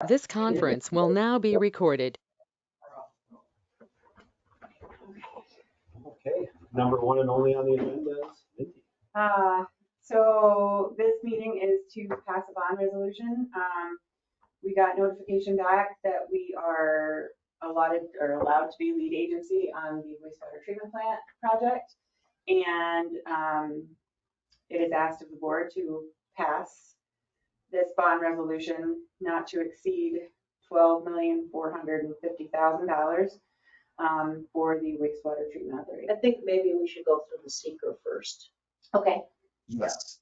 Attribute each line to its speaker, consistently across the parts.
Speaker 1: This conference will now be recorded.
Speaker 2: Okay, number one and only on the agenda is Mindy.
Speaker 3: So this meeting is to pass a bond resolution. We got notification back that we are allotted or allowed to be lead agency on the wastewater treatment plant project. And it is asked of the board to pass this bond resolution not to exceed $12,450,000 for the wastewater treatment authority.
Speaker 4: I think maybe we should go through the seeker first.
Speaker 3: Okay.
Speaker 2: Yes.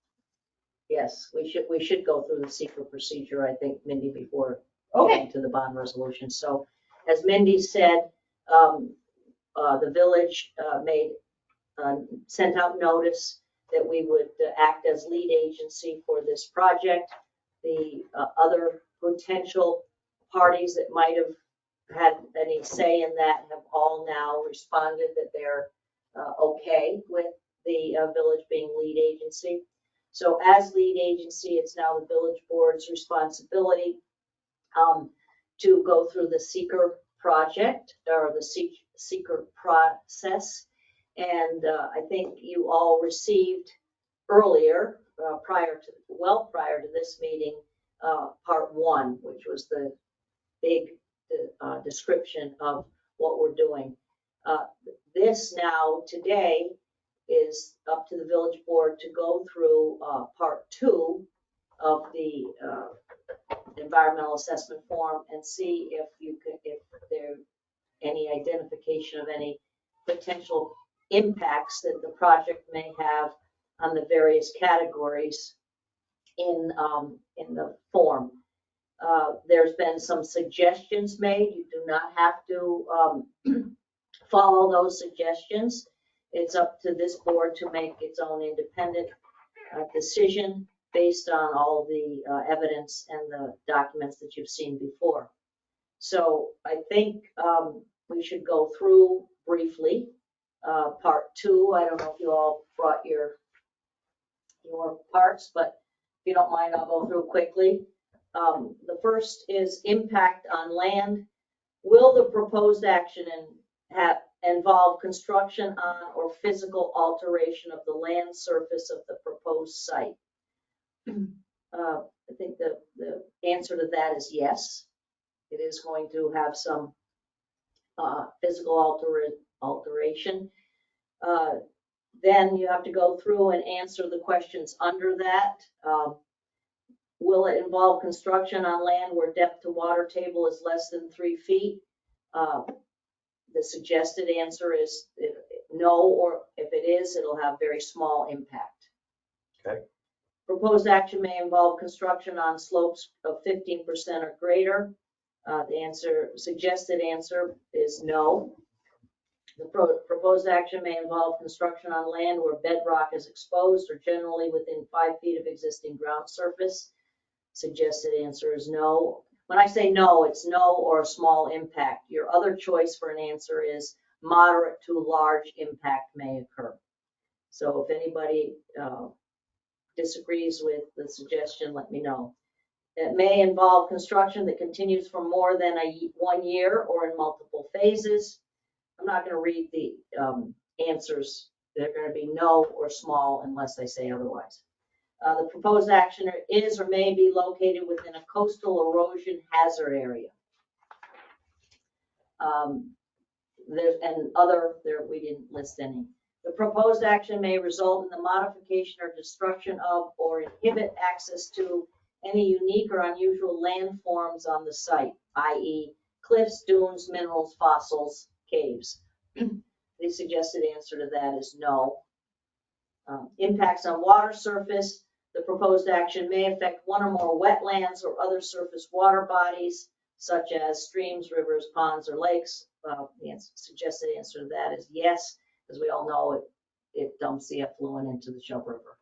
Speaker 4: Yes, we should go through the seeker procedure, I think, Mindy, before
Speaker 3: Okay.
Speaker 4: getting to the bond resolution. So as Mindy said, the village sent out notice that we would act as lead agency for this project. The other potential parties that might have had any say in that have all now responded that they're okay with the village being lead agency. So as lead agency, it's now the village board's responsibility to go through the seeker project or the seeker process. And I think you all received earlier, prior to this meeting, part one, which was the big description of what we're doing. This now today is up to the village board to go through part two of the environmental assessment form and see if there's any identification of any potential impacts that the project may have on the various categories in the form. There's been some suggestions made. You do not have to follow those suggestions. It's up to this board to make its own independent decision based on all the evidence and the documents that you've seen before. So I think we should go through briefly part two. I don't know if you all brought your parts, but if you don't mind, I'll go through quickly. The first is impact on land. Will the proposed action involve construction on or physical alteration of the land surface of the proposed site? I think the answer to that is yes. It is going to have some physical alteration. Then you have to go through and answer the questions under that. Will it involve construction on land where depth to water table is less than 3 feet? The suggested answer is no, or if it is, it'll have very small impact.
Speaker 2: Okay.
Speaker 4: Proposed action may involve construction on slopes of 15% or greater. The suggested answer is no. The proposed action may involve construction on land where bedrock is exposed or generally within 5 feet of existing ground surface. Suggested answer is no. When I say no, it's no or a small impact. Your other choice for an answer is moderate to large impact may occur. So if anybody disagrees with the suggestion, let me know. It may involve construction that continues for more than 1 year or in multiple phases. I'm not going to read the answers. They're going to be no or small unless I say otherwise. The proposed action is or may be located within a coastal erosion hazard area. We didn't list any. The proposed action may result in the modification or destruction of or inhibit access to any unique or unusual landforms on the site, i.e. cliffs, dunes, minerals, fossils, caves. The suggested answer to that is no. Impacts on water surface. The proposed action may affect one or more wetlands or other surface water bodies, such as streams, rivers, ponds, or lakes. The suggested answer to that is yes, as we all know, it dumps the effluent into the Shove River.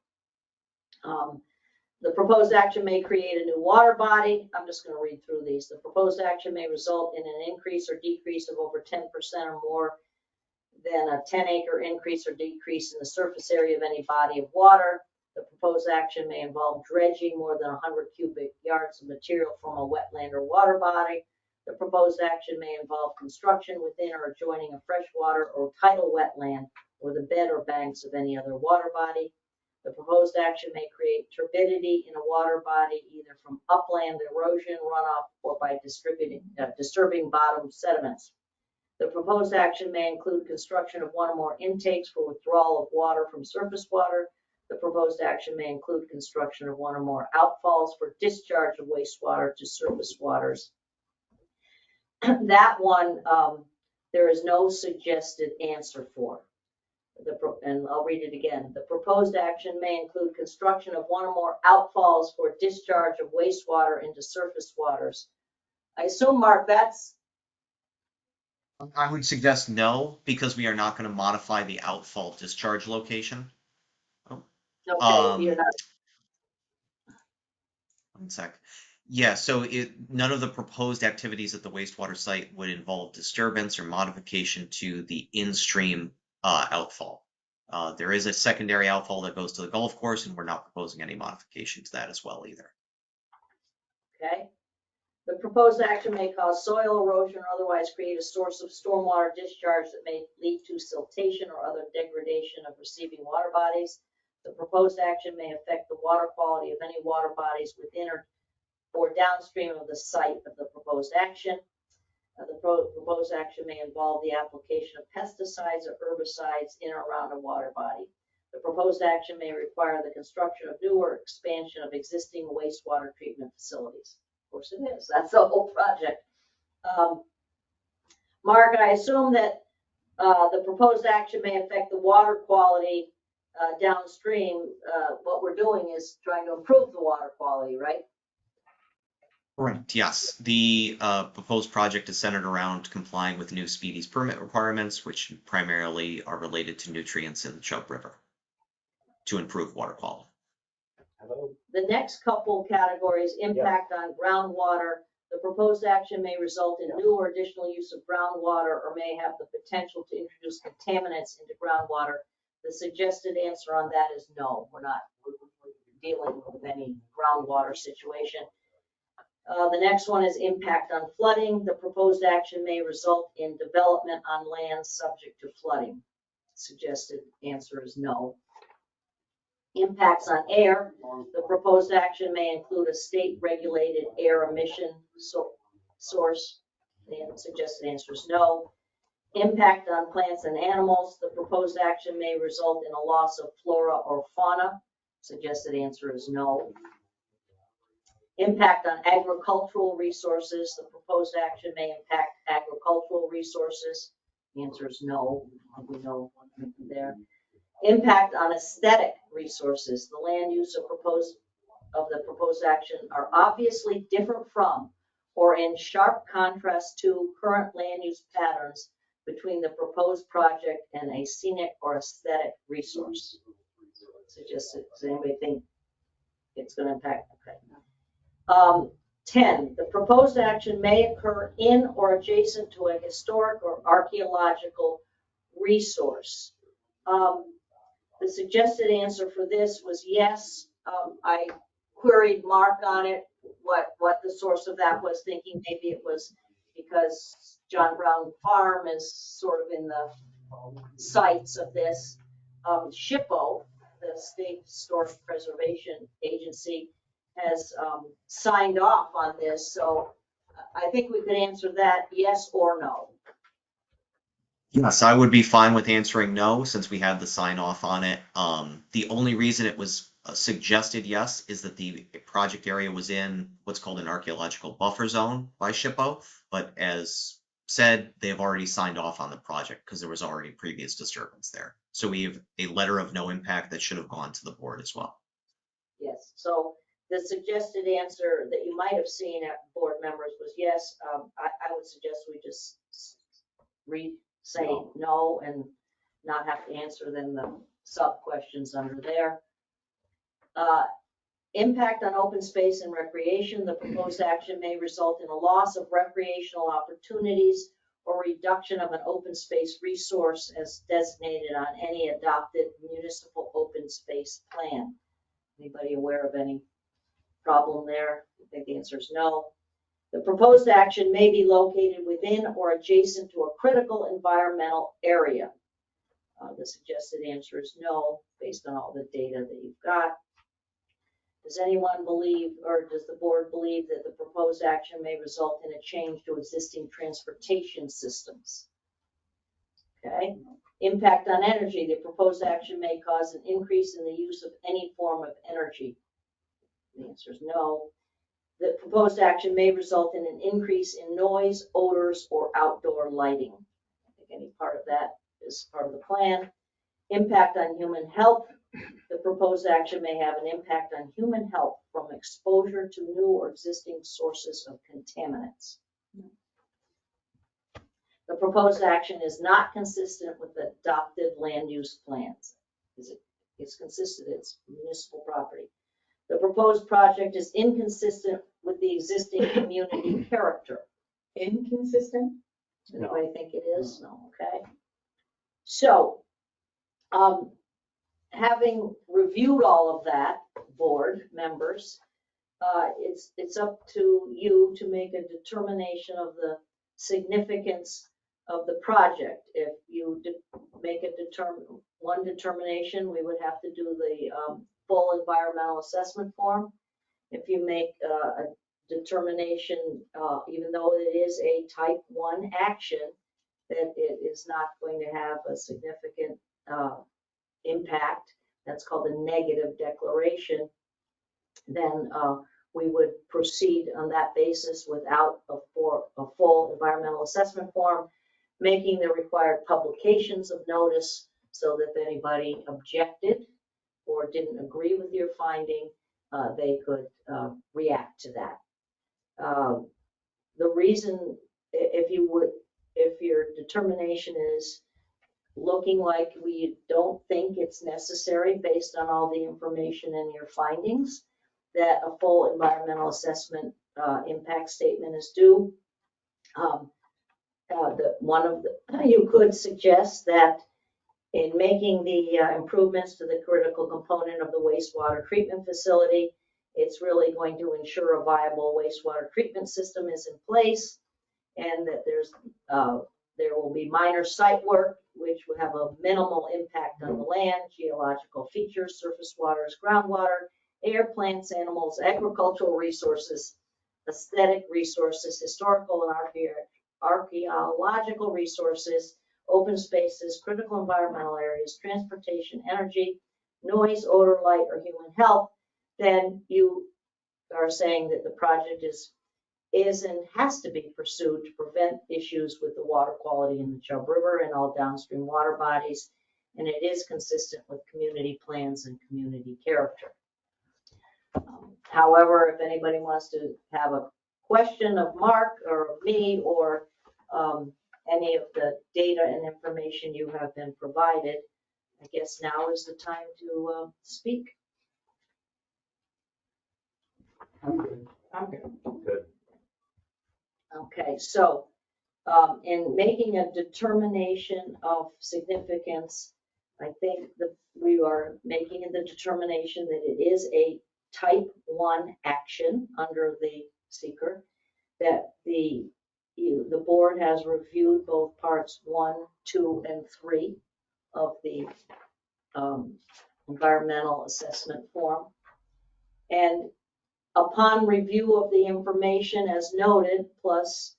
Speaker 4: The proposed action may create a new water body. I'm just going to read through these. The proposed action may result in an increase or decrease of over 10% or more than a 10-acre increase or decrease in the surface area of any body of water. The proposed action may involve dredging more than 100 cubic yards of material from a wetland or water body. The proposed action may involve construction within or adjoining a freshwater or tidal wetland or the bed or banks of any other water body. The proposed action may create turbidity in a water body either from upland erosion, runoff, or by disturbing bottom sediments. The proposed action may include construction of one or more intakes for withdrawal of water from surface water. The proposed action may include construction of one or more outfalls for discharge of wastewater to surface waters. That one, there is no suggested answer for. And I'll read it again. The proposed action may include construction of one or more outfalls for discharge of wastewater into surface waters. I assume, Mark, that's,
Speaker 5: I would suggest no, because we are not going to modify the outfall discharge location.
Speaker 4: okay, you're not,
Speaker 5: One sec. Yeah, so none of the proposed activities at the wastewater site would involve disturbance or modification to the in-stream outfall. There is a secondary outfall that goes to the golf course, and we're not proposing any modification to that as well either.
Speaker 4: okay. The proposed action may cause soil erosion or otherwise create a source of stormwater discharge that may lead to siltation or other degradation of receiving water bodies. The proposed action may affect the water quality of any water bodies within or downstream of the site of the proposed action. The proposed action may involve the application of pesticides or herbicides in or around a water body. The proposed action may require the construction of new or expansion of existing wastewater treatment facilities. Of course it is. That's the whole project. Mark, I assume that the proposed action may affect the water quality downstream. What we're doing is trying to improve the water quality, right?
Speaker 5: Correct. Yes, the proposed project is centered around complying with new speedies permit requirements, which primarily are related to nutrients in the Chub River to improve water quality.
Speaker 2: Hello?
Speaker 4: The next couple categories, impact on groundwater. The proposed action may result in new or additional use of groundwater or may have the potential to introduce contaminants into groundwater. The suggested answer on that is no. We're not dealing with any groundwater situation. The next one is impact on flooding. The proposed action may result in development on land subject to flooding. Suggested answer is no. Impacts on air. The proposed action may include a state-regulated air emission source. The suggested answer is no. Impact on plants and animals. The proposed action may result in a loss of flora or fauna. Suggested answer is no. Impact on agricultural resources. The proposed action may impact agricultural resources. The answer is no. We know there. Impact on aesthetic resources. The land use of the proposed action are obviously different from or in sharp contrast to current land use patterns between the proposed project and a scenic or aesthetic resource. Does anybody think it's going to impact? Okay. 10, the proposed action may occur in or adjacent to a historic or archaeological resource. The suggested answer for this was yes. I queried Mark on it, what the source of that was, thinking maybe it was because John Brown Farm is sort of in the sites of this. SHPO, the State Historic Preservation Agency, has signed off on this, so I think we could answer that yes or no.
Speaker 5: Yes, I would be fine with answering no, since we have the sign off on it. The only reason it was suggested yes is that the project area was in what's called an archaeological buffer zone by SHPO, but as said, they've already signed off on the project because there was already previous disturbance there. So we have a letter of no impact that should have gone to the board as well.
Speaker 4: Yes, so the suggested answer that you might have seen at board members was yes. I would suggest we just say no and not have to answer then the sub questions under there. Impact on open space and recreation. The proposed action may result in a loss of recreational opportunities or reduction of an open space resource as designated on any adopted municipal open space plan. Anybody aware of any problem there? I think the answer is no. The proposed action may be located within or adjacent to a critical environmental area. The suggested answer is no, based on all the data that you've got. Does anyone believe, or does the board believe that the proposed action may result in a change to existing transportation systems? Okay. Impact on energy. The proposed action may cause an increase in the use of any form of energy. The answer is no. The proposed action may result in an increase in noise, odors, or outdoor lighting. I think any part of that is part of the plan. Impact on human health. The proposed action may have an impact on human health from exposure to new or existing sources of contaminants. The proposed action is not consistent with the adopted land use plans. It's consistent, it's municipal property. The proposed project is inconsistent with the existing community character.
Speaker 3: Inconsistent?
Speaker 4: Does anybody think it is? No, okay. So, having reviewed all of that, board members, it's up to you to make a determination of the significance of the project. If you make one determination, we would have to do the full environmental assessment form. If you make a determination, even though it is a type 1 action, that it is not going to have a significant impact, that's called a negative declaration, then we would proceed on that basis without a full environmental assessment form, making the required publications of notice so that if anybody objected or didn't agree with your finding, they could react to that. The reason, if your determination is looking like we don't think it's necessary based on all the information in your findings, that a full environmental assessment impact statement is due. You could suggest that in making the improvements to the critical component of the wastewater treatment facility, it's really going to ensure a viable wastewater treatment system is in place, and that there will be minor site work which will have a minimal impact on the land, geological features, surface waters, groundwater, air, plants, animals, agricultural resources, aesthetic resources, historical and archaeological resources, open spaces, critical environmental areas, transportation, energy, noise, odor, light, or human health. Then you are saying that the project is and has to be pursued to prevent issues with the water quality in the Chubb River and all downstream water bodies, and it is consistent with community plans and community character. However, if anybody wants to have a question of Mark or of me or any of the data and information you have been provided, I guess now is the time to speak.
Speaker 2: I'm good.
Speaker 3: I'm good.
Speaker 2: Good.
Speaker 4: Okay, so in making a determination of significance, I think that we are making the determination that it is a type 1 action under the seeker, that the board has reviewed both parts 1, 2, and 3 of the environmental assessment form. And upon review of the information as noted, plus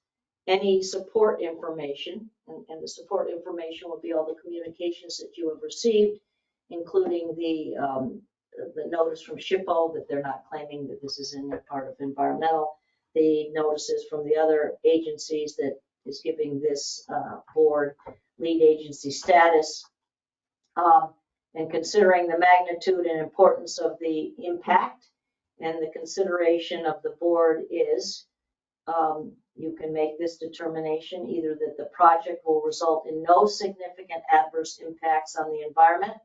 Speaker 4: any support information, and the support information will be all the communications that you have received, including the notice from SHPO that they're not claiming that this is in their part of environmental, the notices from the other agencies that is giving this board lead agency status, and considering the magnitude and importance of the impact. And the consideration of the board is you can make this determination either that the project will result in no significant adverse impacts on the environment,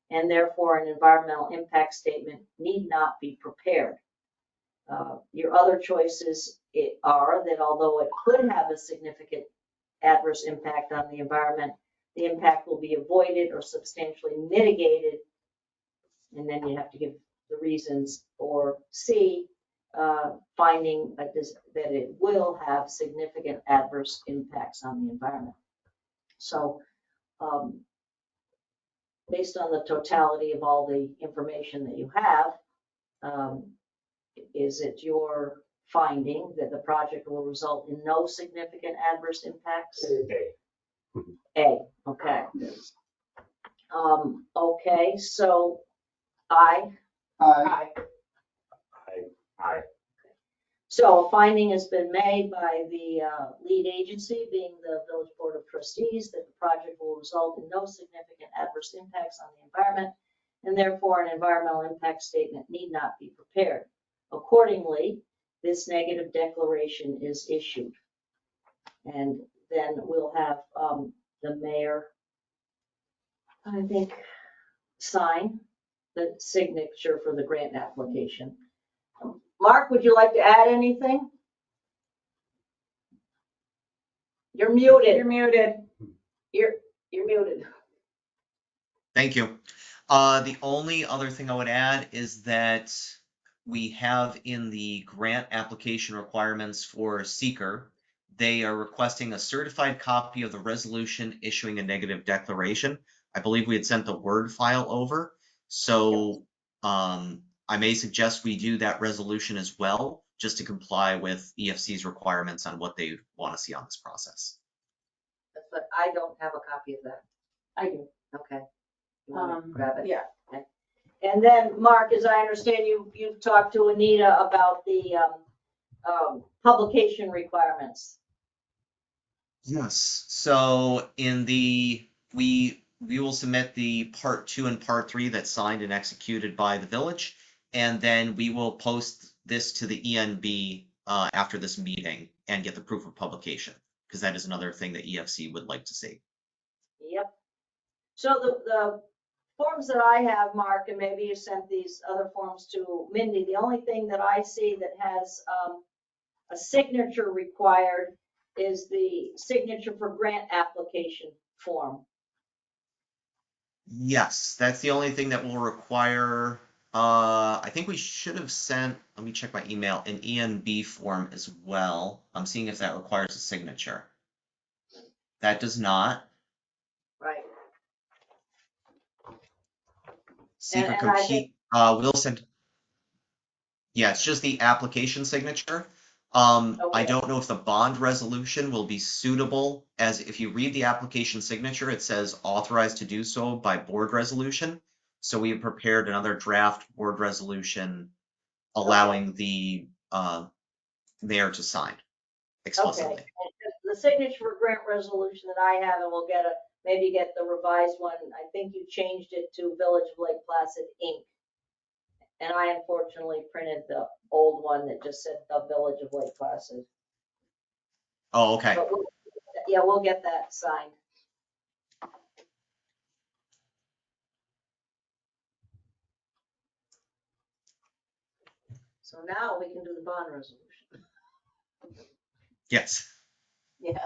Speaker 4: and therefore an environmental impact statement need not be prepared. Your other choices are that although it could have a significant adverse impact on the environment, the impact will be avoided or substantially mitigated, and then you have to give the reasons, or C, finding that it will have significant adverse impacts on the environment. So, based on the totality of all the information that you have, is it your finding that the project will result in no significant adverse impacts? A, okay. Okay, so
Speaker 2: Aye.
Speaker 3: Aye.
Speaker 4: So a finding has been made by the lead agency, being the Village Board of Trustees, that the project will result in no significant adverse impacts on the environment, and therefore an environmental impact statement need not be prepared. Accordingly, this negative declaration is issued. And then we'll have the mayor, I think, sign the signature for the grant application. Mark, would you like to add anything? You're muted.
Speaker 3: You're muted.
Speaker 4: You're muted.
Speaker 5: Thank you. The only other thing I would add is that we have in the grant application requirements for seeker, they are requesting a certified copy of the resolution issuing a negative declaration. I believe we had sent the Word file over. So I may suggest we do that resolution as well, just to comply with EFC's requirements on what they want to see on this process.
Speaker 4: But I don't have a copy of that.
Speaker 3: I do.
Speaker 4: Okay. You wanna grab it?
Speaker 3: Yeah.
Speaker 4: And then, Mark, as I understand, you've talked to Anita about the publication requirements.
Speaker 5: Yes. So in we will submit the part 2 and part 3 that's signed and executed by the village, and then we will post this to the ENB after this meeting and get the proof of publication, because that is another thing that EFC would like to see.
Speaker 4: Yep. So the forms that I have, Mark, and maybe you sent these other forms to Mindy, the only thing that I see that has a signature required is the signature for grant application form.
Speaker 5: Yes, that's the only thing that will require. I think we should have sent, let me check my email, an ENB form as well. I'm seeing if that requires a signature. That does not.
Speaker 4: Right.
Speaker 5: Seeker
Speaker 4: And I
Speaker 5: compete, will send. Yeah, it's just the application signature.
Speaker 4: Okay.
Speaker 5: I don't know if the bond resolution will be suitable, as if you read the application signature, it says authorized to do so by board resolution. So we have prepared another draft board resolution allowing the mayor to sign explicitly.
Speaker 4: Okay. The signature for grant resolution that I have, and we'll maybe get the revised one. I think you changed it to Village of Lake Placid, Inc. And I unfortunately printed the old one that just said the Village of Lake Placid.
Speaker 5: Oh, okay.
Speaker 4: But we'll get that signed. So now we can do the bond resolution.
Speaker 5: Yes.
Speaker 4: Yeah.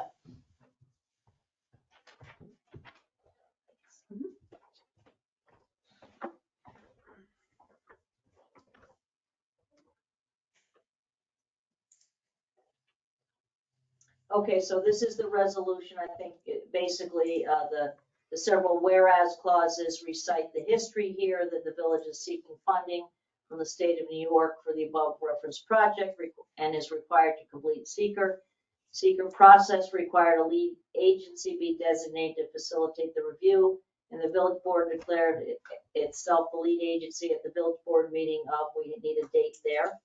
Speaker 4: Okay, so this is the resolution. I think basically the several whereas clauses recite the history here that the village is seeking funding from the state of New York for the above referenced project and is required to complete seeker. Seeker process required a lead agency be designated to facilitate the review, and the village board declared itself the lead agency at the village board meeting we need a date there.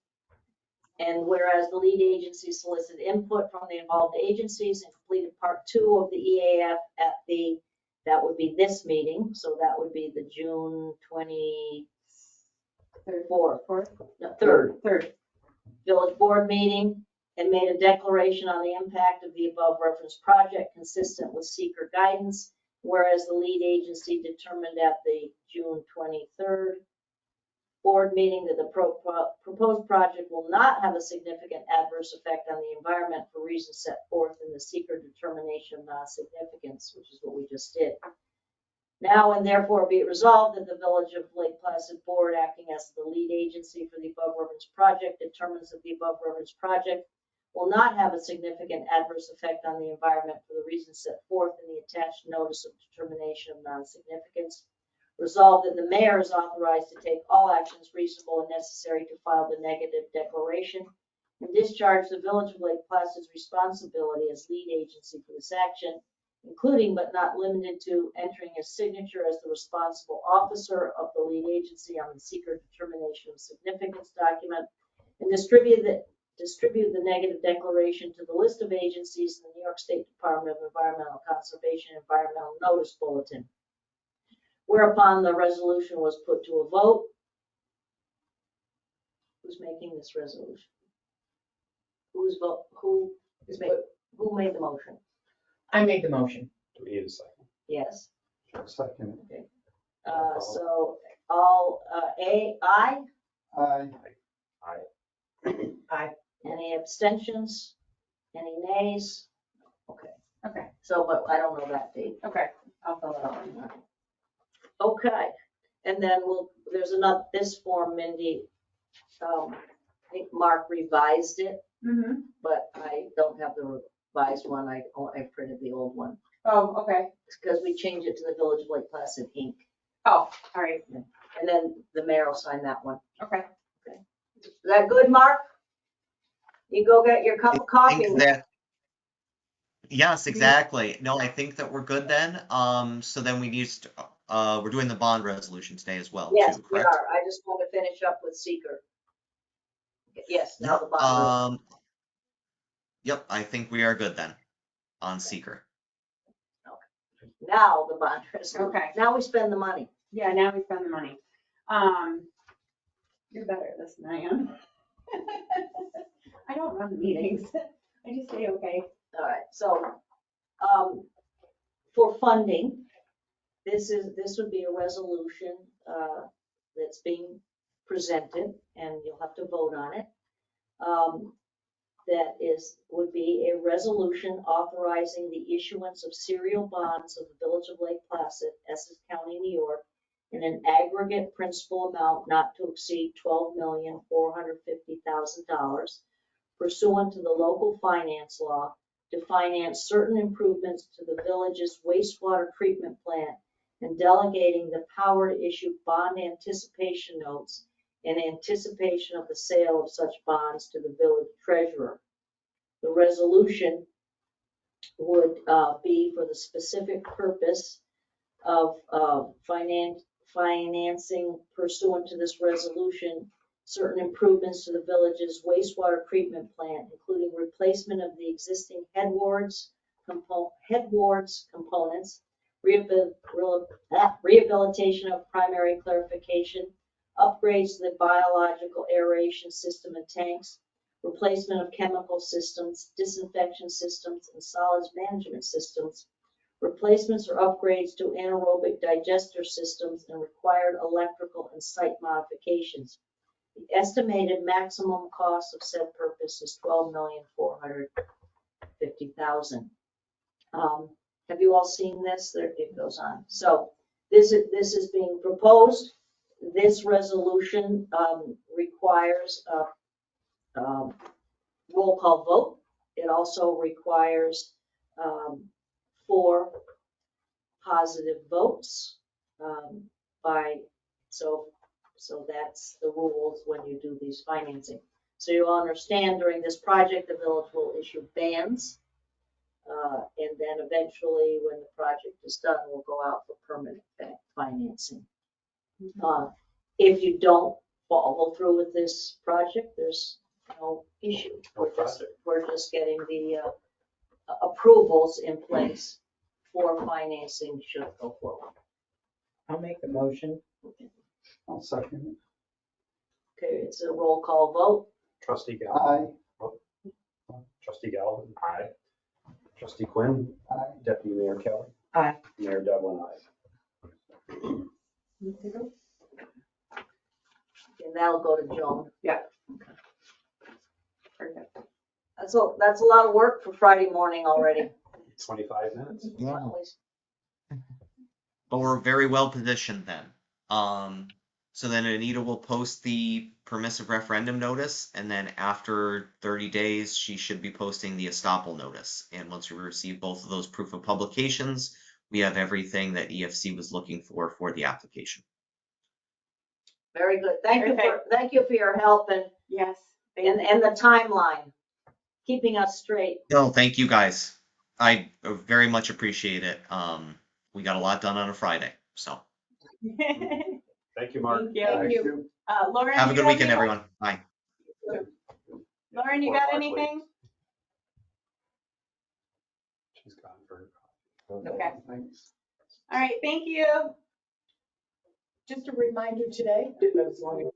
Speaker 4: And whereas the lead agency solicited input from the involved agencies and completed part 2 of the EAF at that would be this meeting, so that would be the June 3rd village board meeting, and made a declaration on the impact of the above referenced project consistent with seeker guidance, whereas the lead agency determined at the June 23rd board meeting that the proposed project will not have a significant adverse effect on the environment for reasons set forth in the seeker determination of non-significance, which is what we just did. Now and therefore be it resolved that the Village of Lake Placid Board, acting as the lead agency for the above referenced project, determines that the above referenced project will not have a significant adverse effect on the environment for the reasons set forth in the attached notice of determination of non-significance. Resolved that the mayor is authorized to take all actions reasonable and necessary to file the negative declaration and discharge the Village of Lake Placid's responsibility as lead agency for this action, including but not limited to entering a signature as the responsible officer of the lead agency on the seeker determination of significance document, and distribute the negative declaration to the list of agencies in the New York State Department of Environmental Conservation Environmental Notice Bulletin. Whereupon the resolution was put to a vote. Who's making this resolution? Who made the motion?
Speaker 2: I made the motion.
Speaker 6: Do we need a second?
Speaker 4: Yes.
Speaker 2: Second.
Speaker 4: So all, aye?
Speaker 2: Aye.
Speaker 6: Aye.
Speaker 4: Any abstentions? Any nays? Okay,
Speaker 3: Okay,
Speaker 4: so, but I don't know that date.
Speaker 3: okay, I'll fill it out.
Speaker 4: Okay, and then there's another, this form, Mindy, I think Mark revised it,
Speaker 3: Mm-hmm.
Speaker 4: but I don't have the revised one. I printed the old one.
Speaker 3: Oh, okay.
Speaker 4: Because we changed it to the Village of Lake Placid Inc.
Speaker 3: Oh, all right.
Speaker 4: And then the mayor will sign that one.
Speaker 3: Okay.
Speaker 4: Is that good, Mark? You go get your cup of
Speaker 5: I
Speaker 4: coffee.
Speaker 5: think that- Yes, exactly. No, I think that we're good then. So then we need to, we're doing the bond resolution today as well,
Speaker 4: Yes,
Speaker 5: too,
Speaker 4: we
Speaker 5: correct?
Speaker 4: are. I just want to finish up with seeker. Yes, now the bond.
Speaker 5: Yep, I think we are good then on seeker.
Speaker 4: Now the bond resolution.
Speaker 3: Okay.
Speaker 4: Now we spend the money.
Speaker 3: Yeah, now we spend the money. You're better at this than I am. I don't run the meetings. I just say, okay.
Speaker 4: All right, so, for funding, this would be a resolution, that's being presented, and you'll have to vote on it. Would be a resolution authorizing the issuance of serial bonds of the Village of Lake Placid, Essex County, New York, in an aggregate principal amount not to exceed $12,450,000 pursuant to the local finance law to finance certain improvements to the village's wastewater treatment plant and delegating the power to issue bond anticipation notes in anticipation of the sale of such bonds to the village treasurer. The resolution would be for the specific purpose of financing pursuant to this resolution certain improvements to the village's wastewater treatment plant, including replacement of the existing headwards components, rehabilitation of primary clarification, upgrades to the biological aeration system and tanks, replacement of chemical systems, disinfection systems, and solids management systems, replacements or upgrades to anaerobic digester systems, and required electrical and site modifications. The estimated maximum cost of said purpose is $12,450,000. Have you all seen this? There it goes on. So this is being proposed. This resolution requires a roll call vote. It also requires 4 positive votes so that's the rules when you do these financing. So you all understand during this project, the village will issue bands. And then eventually when the project is done, we'll go out for permanent financing. If you don't follow through with this project, there's no issue. We're just getting the approvals in place for financing should it go forward.
Speaker 2: I'll make the motion. I'll second
Speaker 4: Okay, it's a roll call vote.
Speaker 6: Trustee
Speaker 2: it.
Speaker 6: Galvin.
Speaker 2: Aye.
Speaker 6: Trustee Galvin. Aye. Trustee Quinn.
Speaker 2: Aye.
Speaker 6: Deputy Mayor Kelly.
Speaker 2: Aye.
Speaker 6: Mayor Devlin, aye.
Speaker 4: And that'll go to Joan.
Speaker 3: Perfect.
Speaker 4: That's a lot of work for Friday morning already.
Speaker 6: 25 minutes.
Speaker 5: Yeah. But we're very well positioned then. So then Anita will post the permissive referendum notice, and then after 30 days, she should be posting the estoppel notice. And once we receive both of those proof of publications, we have everything that EFC was looking for the application.
Speaker 4: Very good. Thank you
Speaker 3: Perfect.
Speaker 4: for your help and
Speaker 3: Yes. thank you.
Speaker 4: and the timeline, keeping us straight.
Speaker 5: No, thank you guys. I very much appreciate it. We got a lot done on a Friday, so
Speaker 6: Thank you, Mark.
Speaker 3: Thank you.
Speaker 4: Thank you.
Speaker 3: Lauren.
Speaker 5: have a
Speaker 3: you
Speaker 5: good
Speaker 3: got
Speaker 5: weekend,
Speaker 3: any-
Speaker 5: everyone. Bye.
Speaker 3: Lauren, you got anything?
Speaker 6: She's gone for.
Speaker 3: Okay. All right, thank you.
Speaker 2: Just a reminder today, as long as